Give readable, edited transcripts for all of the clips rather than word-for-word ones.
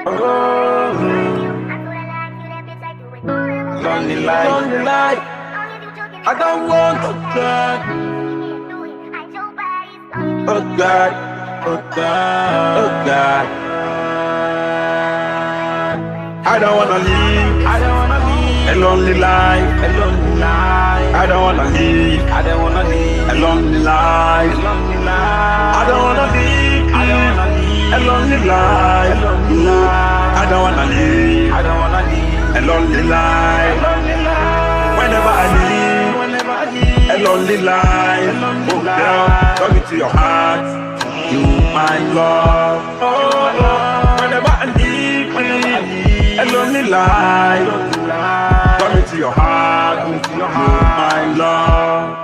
Lonely life, lonely life. I don't want to die. Oh God, oh God, oh God. I don't wanna live, I don't wanna live a lonely life, a lonely life. I don't wanna live, I don't wanna live a lonely life, a lonely life. I don't wanna live, I don't wanna live a lonely life, a lonely life. I don't wanna live, I don't wanna live a lonely life, a lonely life. Whenever I live, whenever I live a lonely life, a lonely life. Girl, come into your heart, you my love. Oh, whenever I live, whenever I live a lonely life, come into your heart, you my love.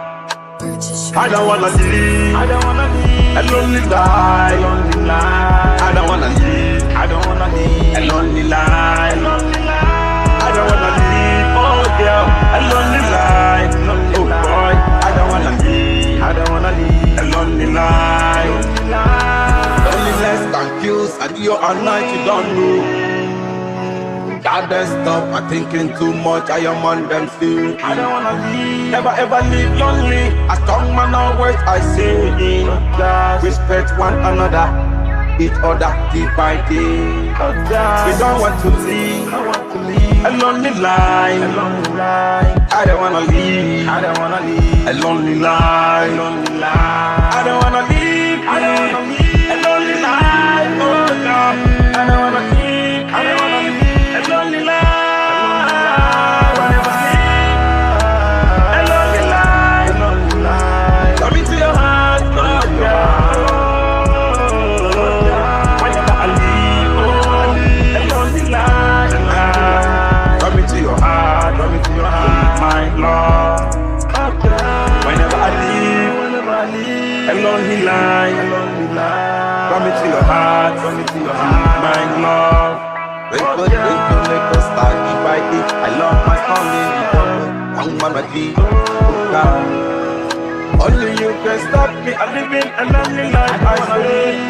I don't wanna live, I don't wanna live a lonely life, lonely life. I don't wanna live, I don't wanna live a lonely life, lonely life. I don't wanna live, oh girl, a lonely life, oh boy. I don't wanna live, I don't wanna live a lonely life, lonely life. Loneliness can kill, and you're at night, you don't know. God, don't stop, I'm thinking too much, I am on them still. I don't wanna live, never ever live lonely. A strong man always I say, respect one another, each other day by day. We don't want to live, a lonely life, a lonely life. I don't wanna live, I don't wanna live a lonely life, lonely life. I don't wanna live, I don't wanna live a lonely life, oh God. I don't wanna live, I don't wanna live a lonely life, whenever I live a lonely life, a lonely life. Come into your heart, oh God. Whenever I live, a lonely life, come into your heart, my love. Whenever I live a lonely life, come into your heart, my love. Make us start day by day. I love my family, young mama G. Only you can stop me. I'm living a lonely life. I say.